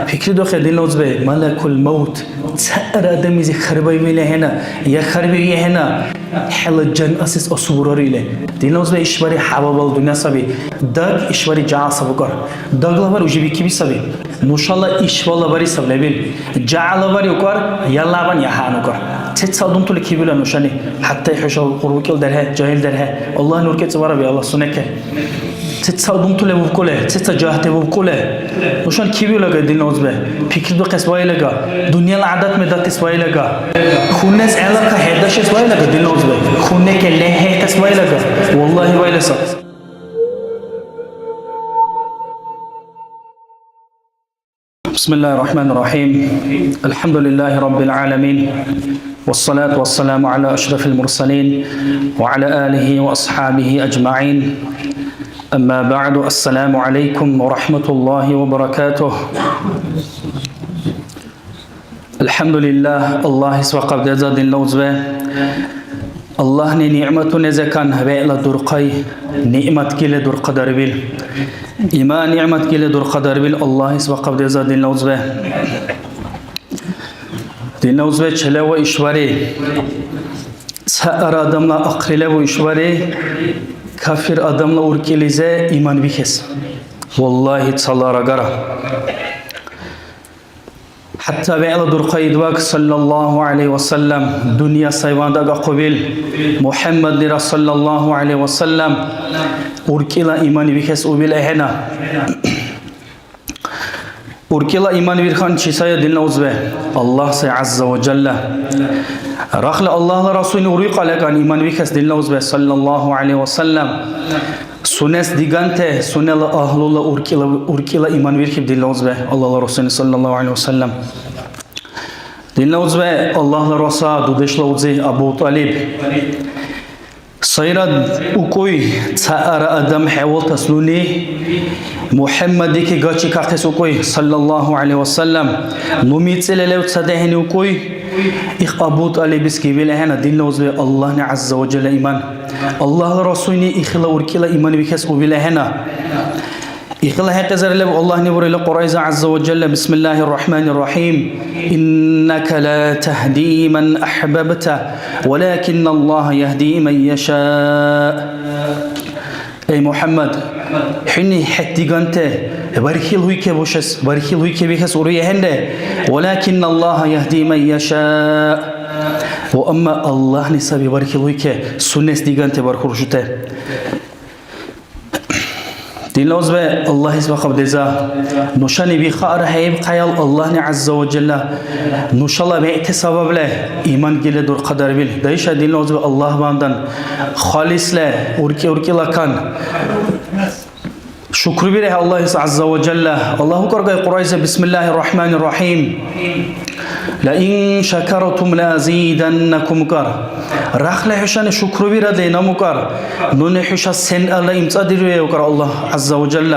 فکری دو خیلی نوزبه ملک الموت سر آدمی زی خربای میله هنا یا خربی هنا حل جن اساس اصوره له دین نوزبه ایشواری حوابال دنیا سبی داغ ایشواری جا سب کار داغ لبر وجبی کی بی سبی نوشالا ایشوالا بری سب لبین جعل بری کار یلا بن یحانو کار تتصادم تو لکی بلا نوشانی حتی حشال قروکل درها جاهل درها الله نور کت ورا بی الله سنکه تتصادم تو لبو کله تتجاهت بو کله نوشان کی بلا قدین نوزبه فکر دو قسوای لگا دنیا العادات مدت قسوای لگا خونس علاقه هداش قسوای لگا دین نوزبه خونه که له قسوای لگا والله وایل صد بسم الله الرحمن الرحيم الحمد لله رب العالمين والصلاة والسلام على أشرف المرسلين وعلى آله وأصحابه أجمعين أما بعد السلام عليكم ورحمة الله وبركاته الحمد لله الله سوى دزاد اللوزبة الله نعمة نزكان هبئل درقي نعمة كيل درق دربيل إما نعمة كيل درق دربيل الله سوى دزاد اللوزبة دين اللوزبة چلو إشواري سأر آدم لا أقرل وإشواري كافر آدم لا أركيلزه إيمان بكس والله تصلى رقرا حتى بعد درقي دواك صلى الله عليه وسلم دنيا سيوان دقا قبيل محمد صلى الله عليه وسلم أركيلا إيمان بكس أبيل أهنا أركيلا إيمان بكان شيسايا دين نوزبه الله عز وجل رخل الله رسول أريق لك عن إيمان بكس دين نوزبه صلى الله عليه وسلم سنس ديغانته سنل أهل الله أركيلا إيمان بكب دين نوزبه الله رسول صلى الله عليه وسلم دين نوزبه الله رسول دودش لوزي أبو طالب سيرد أكوي تأر أدم حول تسلوني محمد كي غاتشي كاقس أكوي صلى الله عليه وسلم نميت سلالو تصدهن أكوي إخ أبو طالب سكي بلهنا دين نوزبه الله عز وجل إيمان الله رسولني إخلا وركلا إيمان بكس وبلهنا إخلا هكذا له الله نبر إلى قريزة عز وجل بسم الله الرحمن الرحيم إنك لا تهدي من أحببت ولكن الله يهدي من يشاء أي محمد حني حتى قنته باركيل هوي كبوشس باركيل هوي كبيكس وريه هنده ولكن الله يهدي من يشاء وأما الله نسبي باركيل هوي كسنس دي قنته باركورشته دين لوزبه الله سبحانه وتعالى نشاني بخار هيب قيال الله عز وجل نشالله بيت سبب له إيمان جل دور قدر بيل دايش دين لوزبه الله باندن خالص له أوركي لكان شكر بله الله عز وجل الله كرجع قريزة بسم الله الرحمن الرحيم لئن شكرتم لأزيدنكم كر رخل حشان شكر بيرد لنا مكر نون حشا سن الله امتصدر وكر الله عز وجل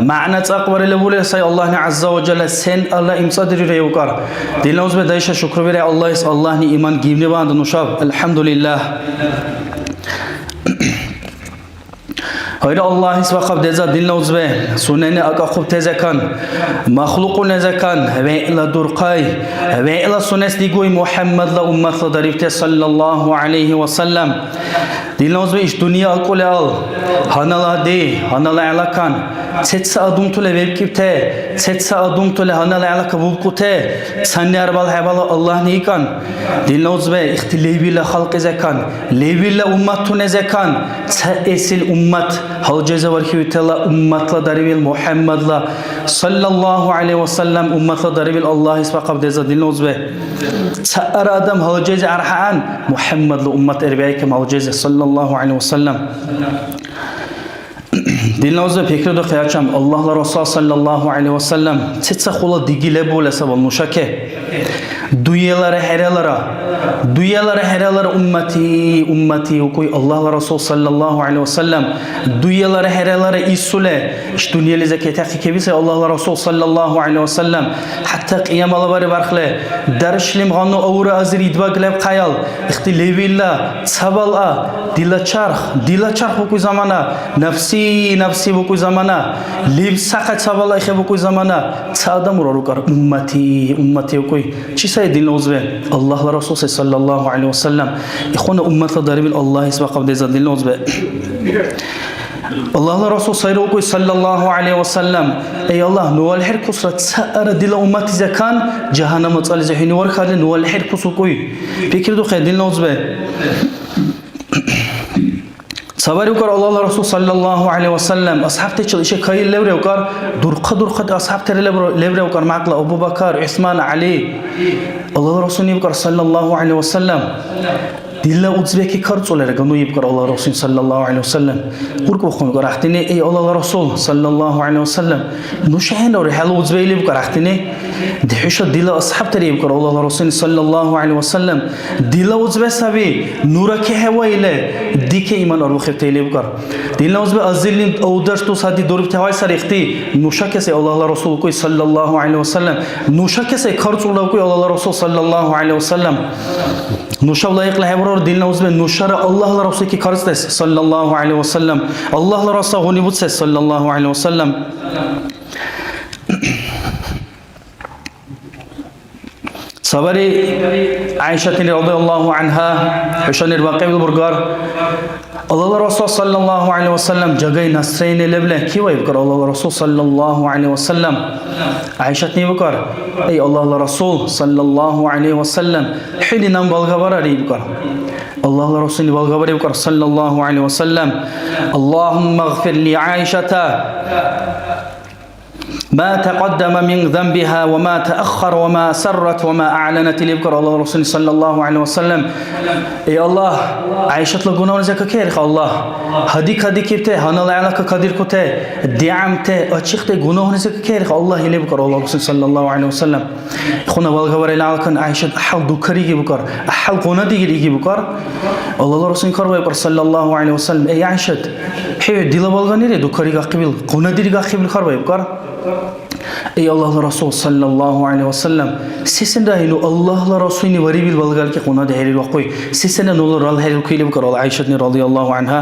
معنى تقبل لبول سي الله عز وجل سن الله امتصدر وكر دين لوز بدايش شكر بيرد الله الله ني ايمان گيمني باند نشاب الحمد لله هيدا الله سبحانه وتعالى دين لوزبه سنن أقاقب تزكان مخلوق نزكان وإلى درقاي وإلى سنس ديقوي محمد لأمة لدريبته صلى الله عليه وسلم دين لوزبه إش دنيا أقول هانا لا دي هانا لا علاقان تتسا أدوم تولي ويبكبته تتسا أدوم تولي هانا لا علاقة بوبكوته سنة أربال حبال الله نيكان دين لوزبه اختليبي لخلق زكان ليبي لأمة نزكان تأسل أمة هل جزا ورخي تلا أمة دربيل محمد لا صلى الله عليه وسلم أمة دربيل الله سبحانه وتعالى دين لوزبه سأر آدم هل جزا أرحان محمد لأمة أربعيك هل جزا صلى الله عليه وسلم دين لوزبه فكرة دو خيارشام الله رسول صلى الله عليه وسلم تتسخولا ديگي لبو لسبب نشاكه дуелара хералара уммати укой Аллах Расул саллаллаху алейхи вассалам дуелара хералара исуле штуньялизе кетахи кебисе Аллах Расул саллаллаху алейхи вассалам حتى قيام الله باري برخله درشلم غانو اورا ازريد باغلب خيال اختي ليبيلا صبالا ديلا چرخ بكو زمانه نفسي بكو زمانه ليب ساقت صبالا اخ بكو زمانه صادم رو کر امتي کوئی چیسای دل نوزبه الله رسول صلى الله عليه وسلم اخونا امت دارب الله اسم قبل دل نوزبه الله رسول صلى الله عليه وسلم اي الله نوال حر كسرت سأر دل امتي زكان جهنم تصل زهني ور خال نوال حر كسو کوئی فکر دو خدل نوزبه صبر وكر الله رسول صلى الله عليه وسلم اصحاب تشل شيء كاي لبر وكر درخ اصحاب تر لبر وكر معقل ابو بكر عثمان علي الله رسول وكر صلى الله عليه وسلم ديلا اوزبكي كارصولر غنو يبكر الله رسول صلى الله عليه وسلم قرق بخون قرحتني اي الله رسول صلى الله عليه وسلم نوشهن اور حال اوزبيلي بقرحتني دحش ديلا اصحاب تري يبكر الله رسول صلى الله عليه وسلم ديلا اوزبسبي نورك هويله ديك ايمان اور خفتيلي بقر ديلا اوزب ازلين اودرتو سادي دورب تهاي سريختي نوشكسي الله رسول صلى الله عليه وسلم نوشكسي كارصولو الله رسول صلى الله عليه وسلم نوشا لايق لهبرور دين نوزب نوشرا الله رسول كي كارستس صلى الله عليه وسلم الله رسول غني بوتس صلى الله عليه وسلم صبري عائشة رضي الله عنها حشان الباقي بالبرقار الله رسول صلى الله عليه وسلم جاي نصرين لبله كي ويبكر الله رسول صلى الله عليه وسلم عائشة نيبكر اي الله رسول صلى الله عليه وسلم حين نم بالغبر يبكر الله رسول بالغبر يبكر صلى الله عليه وسلم اللهم اغفر لي عائشة ما تقدم من ذنبها وما تأخر وما سرت وما أعلنت ليبكر الله رسول صلى الله عليه وسلم اي الله عائشة لغنون زكا كيرخ الله هديك كيبته هنا لعنك قدير كته دعمته أشيخته غنون زكا كيرخ الله ليبكر الله رسول صلى الله عليه وسلم خونا والغبر لعنكن عائشة أحل دكري يبكر أحل قندي يبكر الله رسول كربا صلى الله عليه وسلم اي عائشة حي ديلا بالغنيري دكري قبل قندي قبل كربا يبكر اي الله رسول صلى الله عليه وسلم سيسندا هينو الله رسول وري بالبلغال كي قونا دهري وقوي سيسندا نول رال هيل كيلي بكر عائشة رضي الله عنها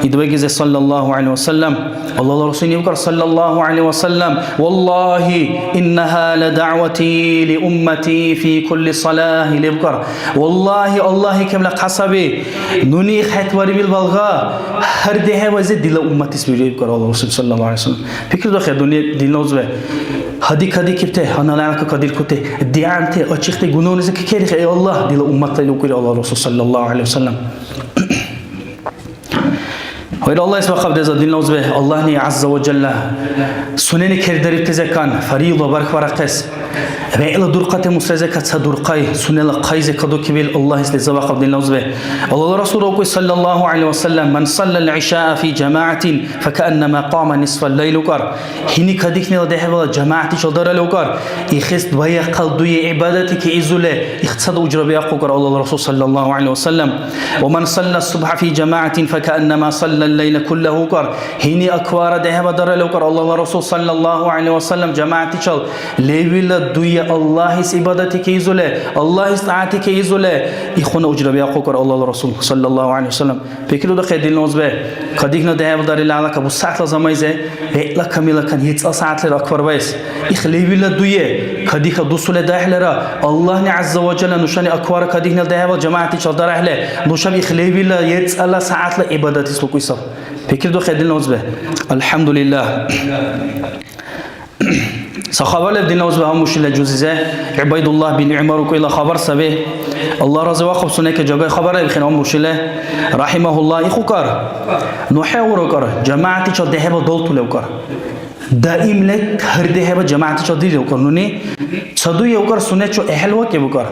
يدوجز صلى الله عليه وسلم الله رسول يبكر صلى الله عليه وسلم والله انها لدعوتي لامتي في كل صلاه لبكر والله الله كمل قصبي نوني خيت وري بالبلغا هر ده وزد دل امتي سبيبكر الله رسول صلى الله عليه وسلم فكر دو خدوني دل نوزبه هدي كبته هنا لعنك قدير كته ديانته أشيخته جنونزك كيرخ يا الله دل أمته لوكيل الله رسول صلى الله عليه وسلم وإذا الله اسمه قبل ذا دين نوزبه الله ني عز وجل سنن كردري تزكان فريضة برك برقس وإلى درقة مسرزك تصدرقي سنن قيز كدو كبيل الله اسمه زوا قبل دين نوزبه الله رسول صلى الله عليه وسلم من صلى العشاء في جماعة فكأنما قام نصف الليل وكر هني كديكني لده جماعة شدر لوكر يخست ويا قلدوي عبادتك إزوله اختصد أجر بيقوكر الله رسول صلى الله عليه وسلم ومن صلى الصبح في جماعة فكأنما صلى الليل كله كر هني أكوار ده بدر لوكر الله رسول صلى الله عليه وسلم جماعة شل ليل دوية الله عبادتك إزوله الله ساعتك إزوله يخون أجر بيقوكر الله رسول صلى الله عليه وسلم فكروا ده خدين نوزبه كديكنا ده بدر لعلك أبو ساعة زمايزه لا كميلا كان يتصل ساعة لأكبر بيس إخليل دوية كديك دوسله داخلرا الله عز وجل نشان أكوار كديكنا ده جماعة شل داخله نشان إخليل يتصل ساعة لعبادتي سلوكيسا فكر دو خدين نوزبه الحمد لله سخبر لبدين نوزبه هم مشيلة جزيزة عبيد الله بن عمر وكيل خبر سبه الله رضي وقب سنك جاي خبر يبخن هم مشيلة رحمه الله يخوكر نحاور كر جماعة شد دهب دولت لوكر دائم لك هر دهب جماعة شد دي لوكر نوني صدو يوكر سنة شو أهل وكي بكر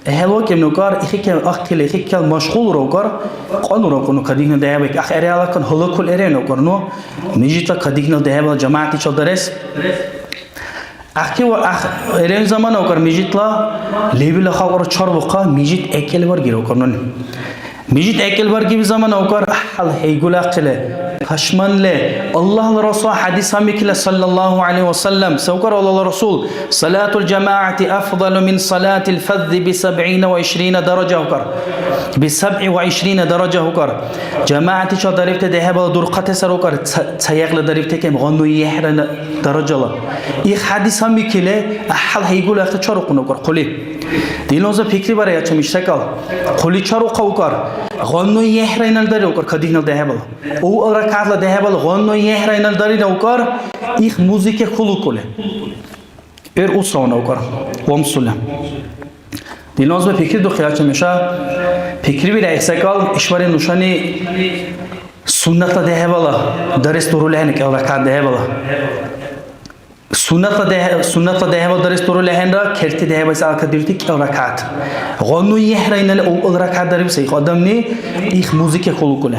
هلو كم نكار إخيك أختي إخيك مشغول روكر قانون روكنو كدينا دهبك أخيرا لكن هلو كل إيرين روكرنو نيجي تا كدينا دهب جماعة شدرس Ахки эрен замана окар мижитла лебила хавар чарвука мижит экел бар гиро корнон. Мижит экел бар гиби замана окар хал хейгула қиле Hashmanle Allah Rasul hadis hamikla sallallahu alaihi wasallam saukar Allah Rasul salatul jama'ati afdalu min salatil fadh bi 27 daraja ukar bi 27 daraja ukar jama'ati cha darifte dehaba durqat sarukar sayaqla darifte kem ghannu yahran darajala ich hadis hamikle ahal haygul axta charuqun ukar quli dilnoza fikri bara yacha mishtakal quli charuqa ukar ghannu yahran dar ukar kadihnal dehaba o rakatla dehebal ghannu yehraynal dari naukar ich muzike khulukule usra naukar wamsulam dinozbe fikri do khiyal chamisha fikri bir ihsakal ishwari nushani sunnatla dehebala daris turulehne ke rakat dehebala sunnatla dehebal daris turulehne kerti dehebal alkadirti ke rakat ghannu yehraynal rakat dari say qadamni ich muzike khulukule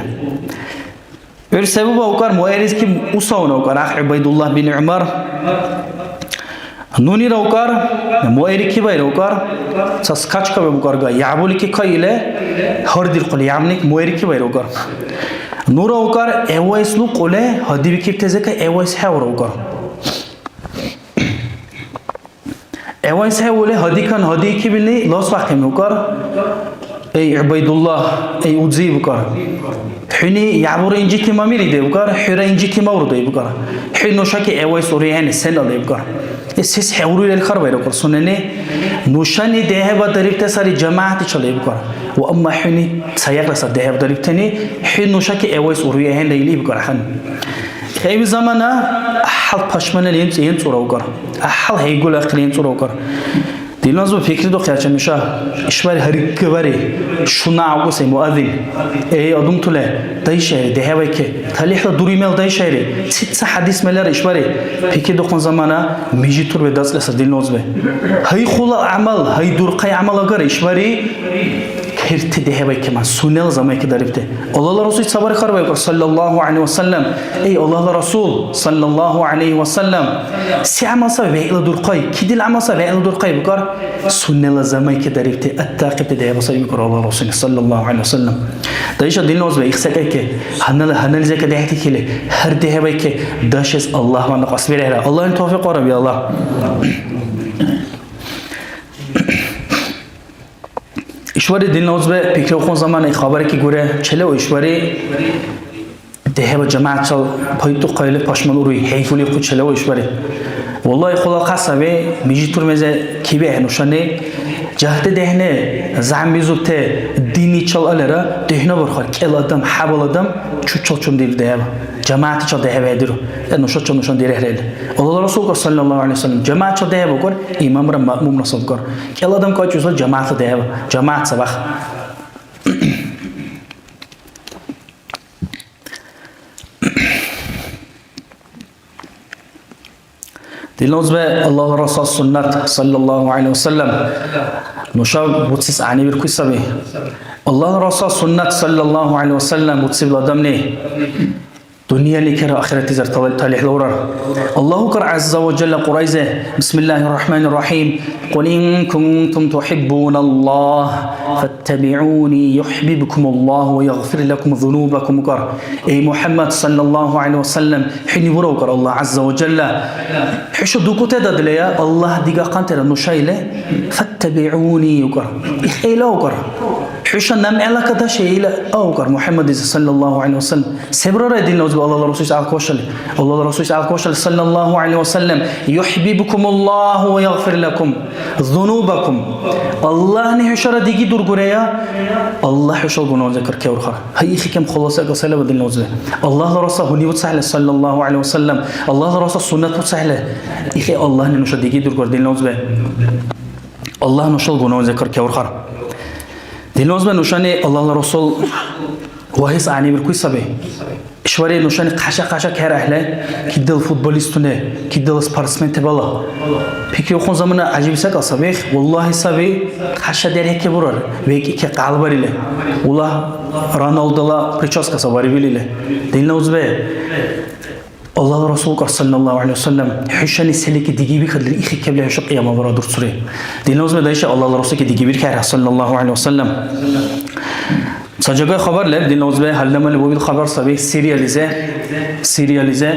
sebebi ukar muayriz ki usavna ukar akh Ubaydullah bin Umar nuni ra ukar muayri ki bayra ukar saskach ka ukar ga yabul ki kaile hardir qul yamnik muayri ki bayra ukar nura ukar ewais lu qule hadibi ki tezeka ewais hawra ukar ewais hawle hadikan hadi ki bilni los waqtim ukar ey Ubaydullah ey uzib ukar حني يعبر إنجي كما ميري ده بكار حرا إنجي كما ورد ده بكار حين نشاك أوي سوريان السنة ده بكار السيس حوري الخرب يركض سنني نشاني ده بدريب تساري جماعة تشلي بكار وأما حني سياق لسه ده بدريب تاني حين نشاك أوي سوريان ده يلي بكار حن خيب زمانه أحل باشمن اللي ينصره بكار أحل هيقول أخلي ينصره بكار Dilnoz fikri do khiyal chamisha ishwari harikbari shuna aguse muadhin adum tule dai shayri dehawai ke talihla durimel dai shayri sitsa hadis melar ishwari fikri do khon zamana mijitur be daslas dilnoz be hay khula amal hay durqay amal agar ishwari kerti dehawai ke man sunel zamay ke daribte Allah Rasul sabar kharbay sallallahu alaihi wasallam Allah Rasul sallallahu alaihi wasallam si amal sa ve ila durqay kidil amal sa ve ila durqay bukar سنة زمان كده ريبتي التاقب ده بصري بكرة الله رسول صلى الله عليه وسلم دايش الدين نوز بيخسك كي هنال زي كده يحكي كله هر ده بيك داشس الله ما نقص بيره الله توفيق ربي الله إشواري الدين نوز بيكره خون زمان خبر كي جوره چلو إشواري ده بجماعة شل بيتو قيل پاشمان روی حیفولی خود چلو إشواري والله خدا قصبه میجی تور مزه کی به نشانه جهت دهنه زعم بیزوته دینی چال علره دهنه برخور کل آدم حبال آدم چوچال چون دیل ده جماعت چال ده بیادرو نشان چون نشان دیره هرل الله رسول صلی الله علیه وسلم جماعت چال ده بکر امام را مأموم نصب کر کل آدم کاش چوزل جماعت ده جماعت سبخ دلنوز به الله رسول سنت صلى الله عليه وسلم نشاب بوتسس عني بركوي سبي الله رسول سنت صلى الله عليه وسلم بوتسب لدمني دنيا لكرة آخرة زر تالي حلورر الله كر عز وجل قريزه بسم الله الرحمن الرحيم قل إن كنتم تحبون الله فاتبعوني يحببكم الله ويغفر لكم ذنوبكم كر أي محمد صلى الله عليه وسلم حين بروكر الله عز وجل حشو دوكو تدد ليا الله ديقا قانتر نشايله فاتبعوني يكر إخيلا وكر حشو نمعلا كدا شيء أوكر محمد صلى الله عليه وسلم سبرر دين الله الرسول على كوشل صلى الله عليه وسلم يحببكم الله ويغفر لكم ذنوبكم الله نحشر ديجي دور غريا الله حشر غنو ذكر كور خر هي كم خلاصه قصله بدل نوزه الله الرسول هني وسهل صلى الله عليه وسلم الله الرسول سنه وسهل اخي الله نحشر ديجي دور غر دل نوزه الله نحشر غنو ذكر كور خر دل نوزه نشانه الله الرسول وهي عني بالكوي سبي شواري نشان قشا كهر أهله كيدل فوتبوليستونه كيدل سبورتسمن تبلا فكرة خون زمانه عجيب سك أصابيخ والله سبي قشا دره كبرر ويك كقلبري له والله رونالدو لا بريتشوس كسباري بيلي له دين نوزبه الله رسول صلى الله عليه وسلم حشني سلك ديجي بخدر إخي كبله شق يا مبرا دور سوري دين لازم دايش الله رسول كديجي بير صلى الله عليه وسلم سجاق خبر لب دين لازم هلما اللي بقول خبر صبي سيرياليزه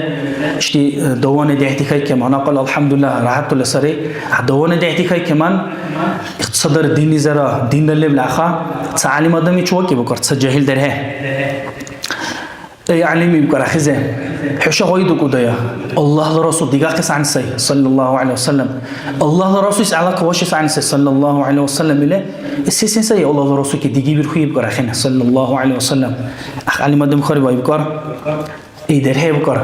اشتي دوانه دعتي كي كمان قال الحمد لله راحت لسري دوانه دعتي كي كمان اقتصاد الدين زرا دين اللي بلعخا تعلم آدمی چوکی بکرد سجاهل دره علمی بکر خزه حش غايدو كودايا الله الرسول دقاقس عن سي صلى الله عليه وسلم الله الرسول على كواشس عن سي صلى الله عليه وسلم إلى السيسين سي الله الرسول كديجي بيرخي بكر خنا صلى الله عليه وسلم علم آدم خارج بكر إداره بكر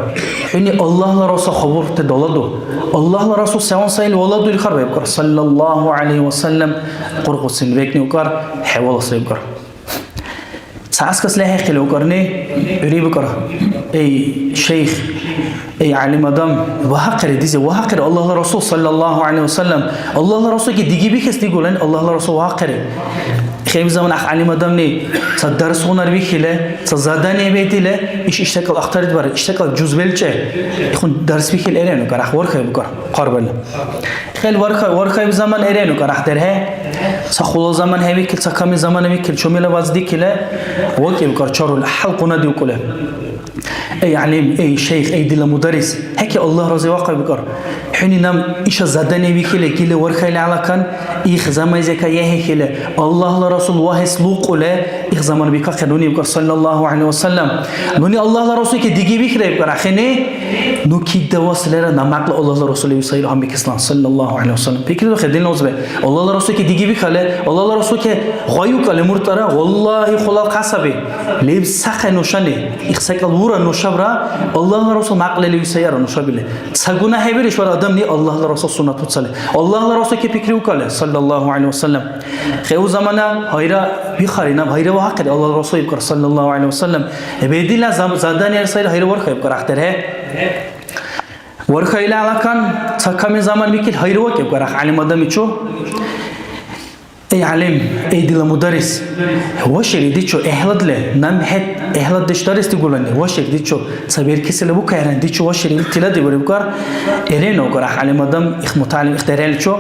حين الله الرسول خبر تدلدو الله الرسول سوان سيل ولدو الخرب بكر صلى الله عليه وسلم قرق السنبكني بكر حوال صيب بكر سأسكت له خلو كرني يريب كره أي شيخ أي عالم دم وهكذا ديزه وهكذا الله الرسول صلى الله عليه وسلم الله الرسول كديجي بيكس تقولن الله الرسول وهكذا خيب زمان أخ عالم دم ني تدرس هنر بيخله تزادني بيتله إيش اشتكل أختارد بره اشتكل جزء بلشه يكون درس بيخل إيرانو كره ورخه بكره قربنا خيل ورخه زمان إيرانو كره درها سخول زمان هاي بيكل سكامي زمان بيكل شميله وزدي كله وكيل كرشارو الحلقة نديو كله أي علم أي شيخ أي دل مدرس هيك الله رضي واقع بكر حين نام إيش زادني بكله كله ورخيل على كان إيش زمان زي كيه كله الله الرسول واهس لوق له إيش زمان بكر خدوني بكر صلى الله عليه وسلم نوني الله الرسول كديجي بكره بكر أخني نكيد وصلنا نمعك الله الرسول يسير هم بكسلان صلى الله عليه وسلم بكره خدين نوزبه الله الرسول كديجي بكله الله الرسول كغايو كله مرترا والله خلاق حسبه ليب سخن نشانه إخساك الورا نشابرا الله الرسول معقل اللي يسير نشابله سجونا هبير شو آدم ني الله الرسول سنة تصله الله الرسول كبكريو كله صلى الله عليه وسلم خيو زمانه هيرا بخارينا هيرا وهكذا الله الرسول يذكر صلى الله عليه وسلم بدي لا زادان يرسل هيرا ورخ يذكر أختره ورخ إلى على كان سكام زمان بيكل هيرا وك يذكر علم آدم يشو أي علم أي دل مدرس هو شيء ديشو إهلاد له نام هاد إهلاد دش درس تقولني هو شيء ديشو سبير كسل أبو كهران ديشو هو شيء تلا دي بريبكار إيرين وكار علم آدم إخ متعلم اختراع لشو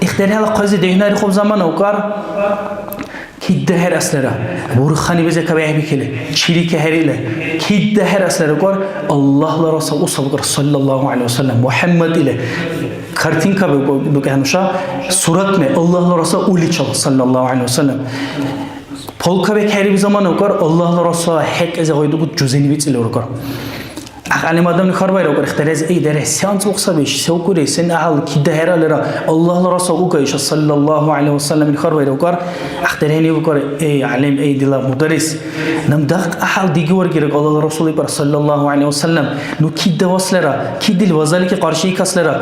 اختراع القاضي دهنا يخوف زمان وكار كيد هر أسلرا بورخاني بزك بيع بكله شريك هريله كيد هر أسلرا كار الله لرسول صلى الله عليه وسلم محمد إله كارتين كابو بكهنوشا سورة में الله رسول أولي صلى الله عليه وسلم فول كابي كهري بزمان وكار الله رسول حق إذا غيدو كت جزيني بيت اللي وركار علم آدم نخرباي وكار اختلاز أي دره سيانس مقصبش سوكوري سن أهل كده هرا لرا الله رسول أوكيش صلى الله عليه وسلم نخرباي وكار اختلاني وكار أي علم أي دلا مدرس نمدق أهل ديجور كيرك الله رسول صلى الله عليه وسلم نو كده وصلرا كده الوزالك قارشي كسلرا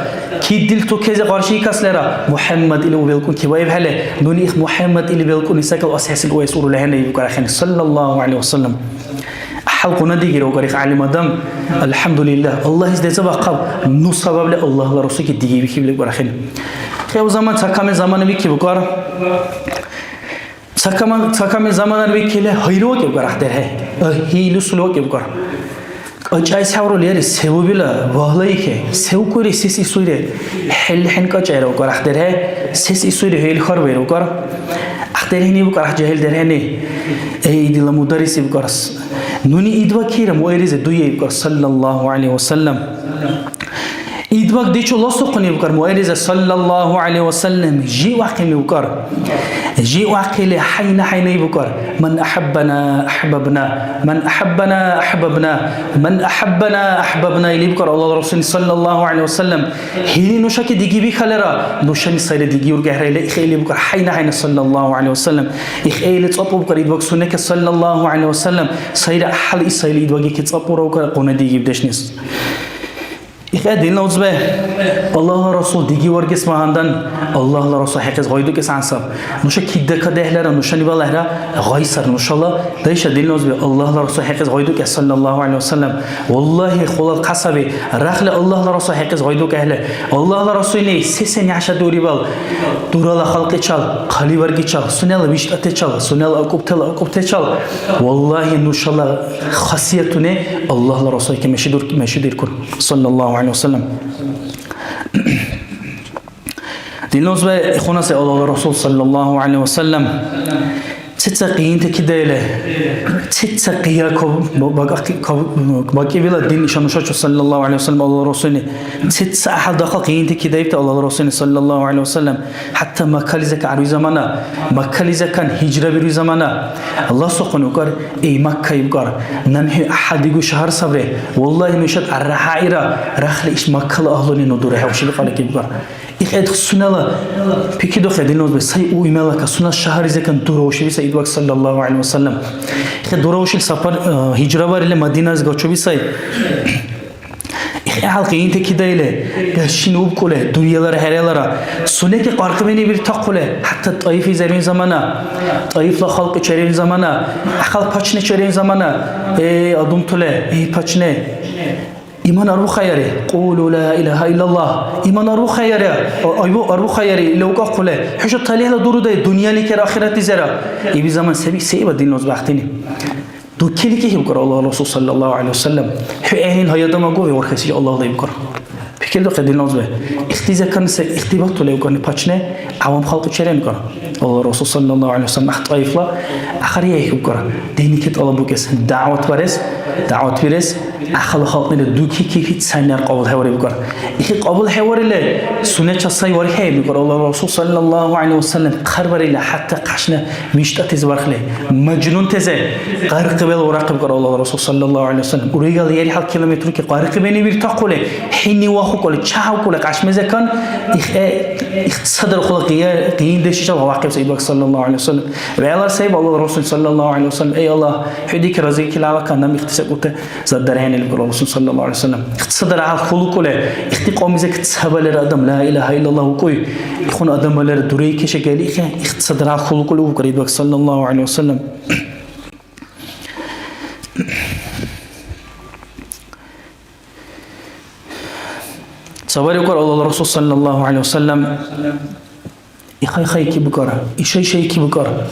كده التوكيز قارشي كسلرا محمد اللي بيلكون كوايب هلا نوني محمد اللي بيلكون يسكل أساس الويسور لهنا يوكار خن صلى الله عليه وسلم حلقة نديجر وقريق علم آدم الحمد لله الله إذا سبق نصاب له الله لرسولك ديجي بكيب لك ورخين خير زمان سكام زمان بكيب وقار سكام زمان بكيب له هيروك وقار أحدره هي لسلوك وقار أجاي سحور ليري سهو بلا وهلايك سهو كوري سيس يسويره حل حنكا جاير وقار أحدره سيس يسويره هي الخرب وقار أحدره هني وقار جاهل درهني أي دل مدرس وقار نوني إدوا كيرم وإرز دوية يبكر صلى الله عليه وسلم إدوا ديشو الله سقني يبكر وإرز صلى الله عليه وسلم جي واقع يبكر جي واقع حين يبكر من أحبنا أحببنا من أحبنا أحببنا من أحبنا أحببنا يبكر الله رسول صلى الله عليه وسلم هني نشك ديجي بخلرا نشان صير ديجي ورجع إلى إخيل يبكر حين صلى الله عليه وسلم إخيل تصبوا بكر إدوا سنك صلى الله عليه وسلم صير أحل إسرائيل إدوا كتصبوا روكر قونا ديجي بدشنيس İxə dinlə uzbə Allah Rasul digi vargis mahandan Allah Rasul haqiz qaydu kes ansab nuşa kiddə kadəhlərə nuşa nibaləhra qaysar nuşallah dayşa dinlə uzbə Allah Rasul haqiz qaydu kes sallallahu aleyhi ve sellem vallahi xolal qasabi raxli Allah Rasul haqiz qaydu kəhle Allah Rasulini sesen yaşa duri bal durala xalqı çal qali vargi çal sunal viştə çal sunal akubtə çal vallahi nuşallah xasiyetune Allah Rasul ki meşidir kur sallallahu aleyhi ve sellem. Dinliyoruz ve ihvanası Allah Resul sallallahu aleyhi ve sellem تتقين تكديله تتقيا باقي بلا دين شان شاش صلى الله عليه وسلم الله رسوله تتساحل دقيقين تكديبت الله رسوله صلى الله عليه وسلم حتى ما كلزك عربي زمانا ما كلزك كان هجرة بروي زمانا الله سبحانه وتعالى أي مكة يبقر نمحي أحد يقول شهر صبره والله نشد الرحائرة رخل إيش مكة أهلني ندوره وشيل فالك يبقر إخد سنلا بكيدو خدينه بس هاي ويملك سنة شهر إذا كان دوروشي بس إدوك صلى الله عليه وسلم إخد دوروشي سفر هجرة بار إلى مدينة زوجو بس هاي حلقين تكيدايله قشينوب كله دنياlar heryalara sünneti qarqibini bir taqule hatta taifi zerin zamana taifla xalq içerin zamana aqal paçne içerin zamana adum tule paçne İman arbu khayri qulu la ilaha illallah iman arbu khayri aybu arbu khayri lawqa qule huşu talihla duruday dünyalik ahiret zera bir zaman sebi dinloz baxtini دو كلي كي يبكر الله الرسول صلى الله عليه وسلم حين هيدا ما قوي ورخصي الله لا يبكر بكل دقة دين نازبه اختيزا كان اختباط ولا يكون باتشنه عوام خلق شرين كر الله الرسول صلى الله عليه وسلم أخت طائفلا آخرية يبكر ديني كت الله بوكس دعوة برس أخل خلق من الدوكي كيف تسنر قبول حوار يبكر إخي قبول حوار اللي سنة شصي وريه يبكر الله الرسول صلى الله عليه وسلم خربر اللي حتى قشنا مشتى تزورخله مجنون تزه غرق بال وراقب كر الله الرسول صلى الله عليه وسلم ورجال يري حال كيلومتر كي غرق بيني بيرتقله حيني واخو كل شاو كل عشمزة كان صدر خلق قيين دش شو واقف سيدك صلى الله عليه وسلم وعلى سيد الله الرسول صلى الله عليه وسلم أي الله حديك رزقك لا كان نم اختصاص قلت صدرهن الرسول صلى الله عليه وسلم صدر على خلق كله اختقام زك تصحب للأدم لا إله إلا الله وكوي يكون أدم ولا دري كشجالي صدر على خلق كله وكريدك صلى الله عليه وسلم صبر يقول الله الرسول صلى الله عليه وسلم إخي كي بكرة إشي كي بكرة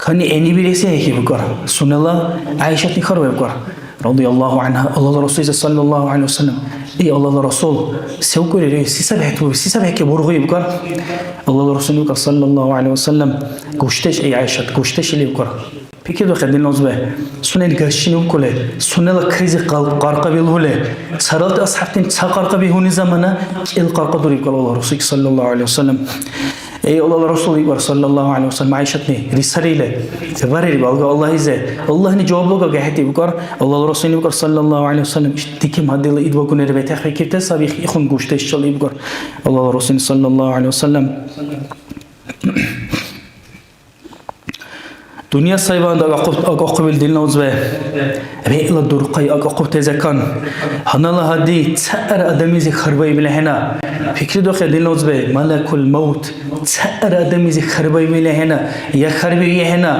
كان إني بريسي كي بكرة سنة الله عائشة نخرب بكرة رضي الله عنها الله الرسول صلى الله عليه وسلم إيه الله الرسول سوكر سبح كي برغي بكرة الله الرسول صلى الله عليه وسلم قشتش أي عائشة قشتش اللي بكرة بكيدو خدين نوزبه سنة الجاشينو كله سنة الكريز قارقة بيلهله سرالت أصحابتين تقارقة بيهوني زمانه القارقة دوري قال الله الرسول صلى الله عليه وسلم أي الله الرسول صلى الله عليه وسلم عايشتني رسالة تبارك الله إذا الله نجاوب له قاعد يبكر الله الرسول يبكر صلى الله عليه وسلم تكيم هذا اللي يدوق نربته أخي كيف تسابق يخون قشته الشل يبكر الله الرسول صلى الله عليه وسلم دنيا سايبان أقوى بالدين نوزبه رئيل الدرقي أقوى تزكان هنالا هدي تأر أدمي زي خربي بلهنا فكرة دخل دين نوزبه ملك الموت تأر أدمي زي خربي بلهنا يا خربي يهنا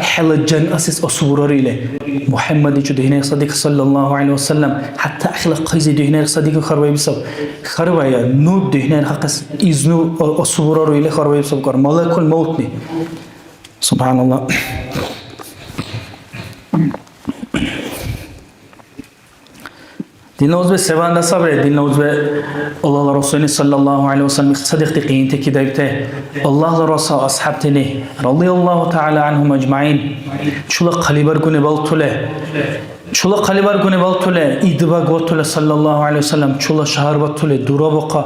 حل الجن أساس أصوراري له محمد جدهنا صديق صلى الله عليه وسلم حتى أخلاق قيزي دهنا صديق خربي بسب خربي نود دهنا حقس إذنو أصوراري له خربي بسب كار ملك الموت ني سبحان الله دين نوزبه سبحان الله صبر دين نوزبه الله الرسول صلى الله عليه وسلم صديق تقين تكيدايته الله الرسول أصحابتني رضي الله تعالى عنهم أجمعين شو قليبر كوني بالطله شو قليبر كوني بالطله إدبا قوتله صلى الله عليه وسلم شو شهر بالطله درابقة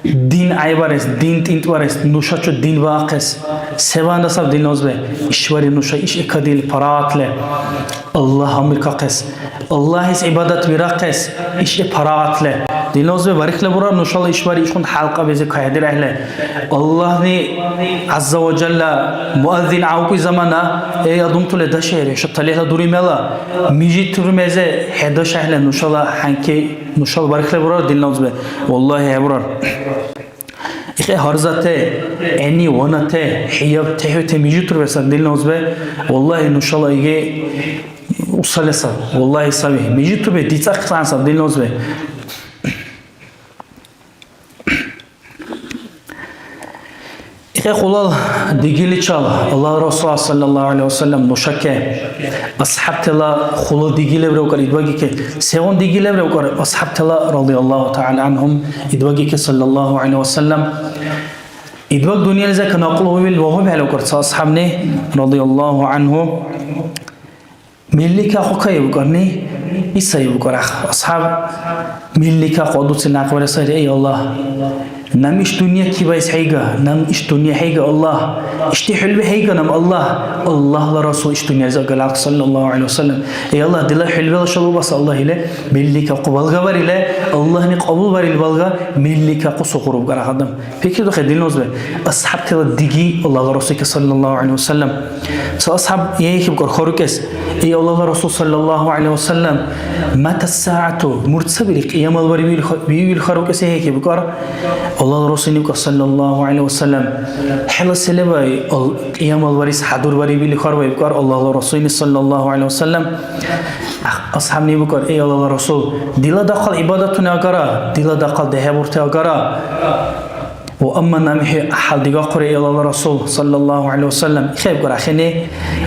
دين عبارس دين تنتوارس نوشة دين واقس سبحان الله دين نوزبه إشواري نوشة إيش إكاديل براتله الله أمريكا قس الله إس عبادت براقس إيش براتله Dilnozbe barikhle burar nuşala işbari işkun halqa beze kayadir ahle. Allah ni azza ve cella muazzin avkuy zamana ey adum tule da şehre şu talihla durimela miji turmeze hedaş ahle nuşala hanki nuşal barikhle burar dilnozbe. Vallahi burar. İşte harzate, eni vanate, hiyab tehute miji turbesan dilnozbe. Vallahi nuşala ige usalesa. Vallahi sabi. Miji turbe ditsak sansa dilnozbe. İşte kulal digili çal. Allah Resulü sallallahu aleyhi ve sellem nuşake. Ashab tela kulal digile vrevkar idvagi ke. Seon digile vrevkar ashab tela radiyallahu ta'ala anhum idvagi ke sallallahu aleyhi ve sellem. İdvag dünyalize kanaqul hubil vahub halokar. Ashab ne radiyallahu anhu. Millika hukayı vukar ne? İsa'yı vukar. Ashab millika qadutsi naqvara sayri. Ey Allah. Nam iş dünya kibais hayga, nam iş dünya hayga Allah, işte hülbe hayga nam Allah, Allah'la Resul iş dünya zagalak sallallahu aleyhi ve sellem. Ey Allah dila hülbe şalu bas Allah ile, millika kubalga var ile, Allah'ın kabul var ile balga, millika kusukurub gara adam. Peki de khedilnoz be, ashab tela digi Allah Resul sallallahu aleyhi ve sellem. So ashab yeki bukar khorukes, ey Allah Resul sallallahu aleyhi ve sellem, mata saatu murtsabili qiyamal var bil khorukes yeki bukar. Allah Resulü sallallahu aleyhi ve sellem hala selebay qiyam al-waris hadur bari bil kharba bukar Allah Resulü sallallahu aleyhi ve sellem ashab ne bukar ey Allah Resul dila daqal ibadatuna agara dila daqal dehaburta agara و أما نامه أحد دقا قرأ الله رسول صلى الله عليه وسلم خيب قرأ خيني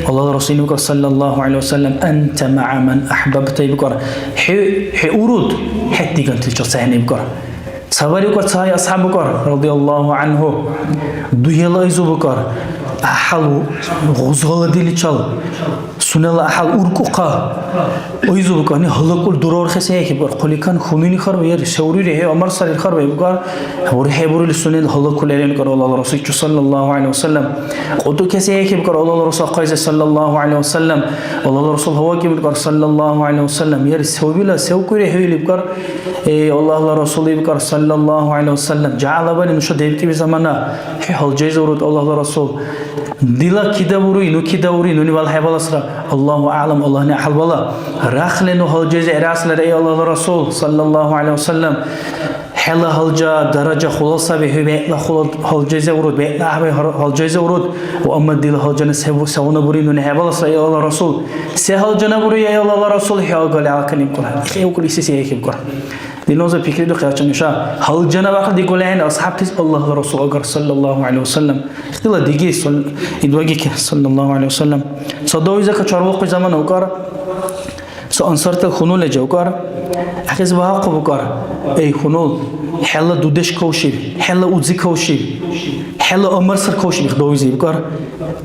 الله رسول صلى الله عليه وسلم أنت مع من أحببت بكر حي أورود حتى قلت الجساني بكر سوالي بكر سهاي أصحاب بكر رضي الله عنه دويلا إزو بكر أحل غزغل ديلي چال سنال أحل أرقوقا إزو بكر ني هلقل درور خسيه بكر قولي كان خونيني خرب ير شوري رهي أمر سالي خرب بكر ورهي برول السنال هلقل لين بكر الله رسول صلى الله عليه وسلم قدو كسيه بكر الله رسول قيس صلى الله عليه وسلم الله رسول هو كي بكر صلى الله عليه وسلم ير سوبيلا سوكري هي بكر الله رسول بكر صلى الله عليه وسلم جعل بني نشد ديبتي بزمانه هل جيزورد الله رسول دلا كداوري نو كداوري نوني والله بالاسرا الله اعلم الله ني حل بلا راخلنو هل جيز راسل اي الله رسول صلى الله عليه وسلم حلا هلجا درجه خلاصه به لا هل جيز ورود به هل جيز ورود واما دل هل جن سونا بري نوني بالاسرا اي الله رسول سهل جنبري اي الله رسول هي قال على قران خيو كل شيء يكب قران دينوزا فكري دو خيار چمشا هل جناب اخ دي قولين اصحاب تيس الله رسول اگر صلى الله عليه وسلم اختلا ديگي ادواگي که صلى الله عليه وسلم صدويزا که چاروق زمان اوکار سو انصار تل خنول جوکار اخیز با حق بکار ای خنول حلا دودش کوشی حلا اوزی کوشی حلا امر سر کوشی دویزی بکار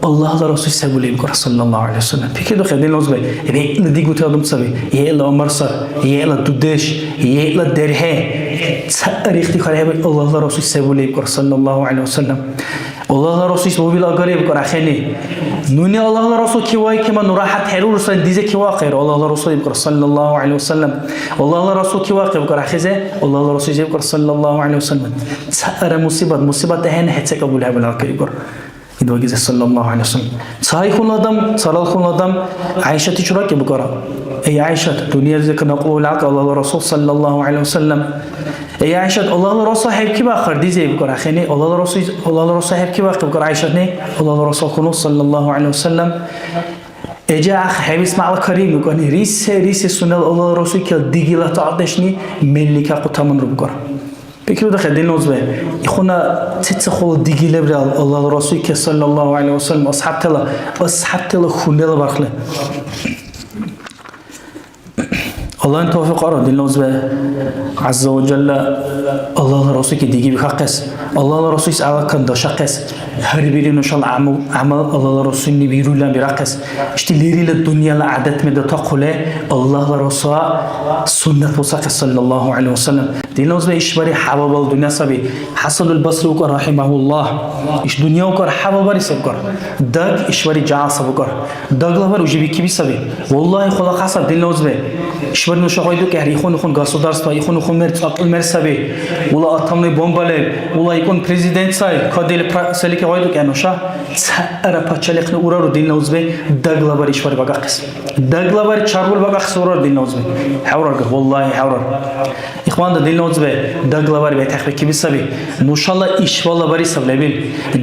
الله رسول سبولی بکار صلى الله عليه وسلم فکر دو خیدین لوز بی ابی ندیگو تادم سبی یه امر سر یه دودش یه درها تاریخی خاله الله رسول سبولی بکار صلى الله عليه وسلم الله رسول سبولی اگری بکار اخنی نونی الله رسول کی وای که من راحت حرور رسول دیزه کی واقع الله رسول بکار صلى الله عليه وسلم الله رسول کی واقع بکار اخیزه الله رسول بکار صلى الله عليه وسلم سر مصیبت هن هت قبول ها بلا کی بکار ادواگیز صلى الله عليه وسلم صحیح خون آدم صلال خون آدم عایشه تی چرا کی بکار ای عایشه دنیا ذکر نقول عق الله رسول صلى الله عليه وسلم ای عایشه الله رسول صاحب کی باخر دیزه بکار اخنی الله رسول صاحب کی باخر بکار عایشه نه الله رسول خون صلى الله عليه وسلم اجا اخ حبیس مع الكريم میکنه ریس سنل الله رسول که دیگیلا تعدشنی ملکا قطمن رو بکار بكرو دخل دين نوزبه يخونا تتخول ديجيله برا الله رسول صلى الله عليه وسلم أصحاب تلا خونيلا برخله الله توفيق أراد دين نوزبه عز وجل الله رسول كديجي بخاقس الله رسول على كان دشقس هربيرين إن شاء الله عمل الله رسول نبيرو لنا برقس اشتليري للدنيا لعدت من تقوله الله رسول سنة وصف صلى الله عليه وسلم دين نوزبه إشباري حباب الدنيا سبي حسن البصري وكر رحمه الله إش دنيا وكر حباب رسبكر دق إشباري جاع سبكر دق لبر وجبي كبي سبي والله خلا خاصة دين نوزبه إشباري нуша хойду ки ихон государство ихон мер акл мерсаби ула атомный бомбале ула икон президент сай кадел селики хойду ки нуша цара пачалихни урару дин наузбе даглабар ишвар багахс даглабар чарбул багахс урар дин наузбе хаврар والله حورر إخوان ده دلنا وزبه دغلا باری به تخفیف کی بسابی نوشالا ایش والا باری سبلبیل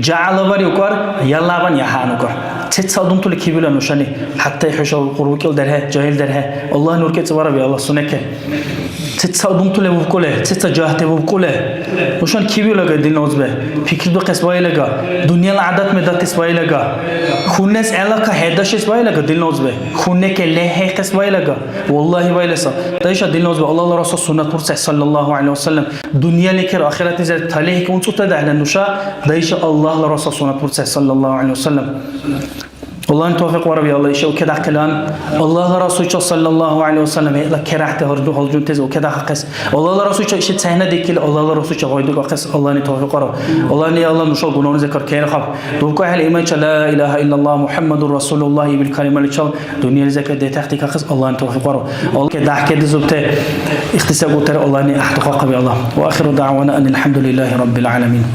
جعل باری وکار یلا بان یحانو کار تتصادم طول کی بیل نوشانی حتی حشا قروق دره جاهل دره الله نور کت وارا بی الله سنک تتصادم طول وکله تتجاهت وکله نوشان کی بیل لگا دلنا وزبه فکر دو قسمای لگا دنیا العادت مدت قسمای لگا خونس علاقه هداش قسمای لگا دلنا وزبه خونه که له قسمای لگا والله وایلسا دایشا دلنا وزبه الله رسول سنت پرس صلى الله عليه وسلم دنيا لكر آخرت نزل تليه كون صوت ده على النشاء دايش الله لرسول سنة برس صلى الله عليه وسلم الله توفيق وربي الله يشوف كذا كلام الله رسول صلى الله عليه وسلم لا كرهته هرجو هلجون تز وكذا قص الله رسول إيش تهنا ديكيل الله رسول غايدو قص الله توفيق ورب الله ني الله نشوف قنون ذكر كير خب دوكو أهل إيمان لا إله إلا الله محمد رسول الله بالكلمة اللي شال دنيا ذكر ده تحتك قص الله توفيق ورب الله كذا كذا زبته اختصار قتر الله ني أحتقاق بالله وآخر دعوانا أن الحمد لله رب العالمين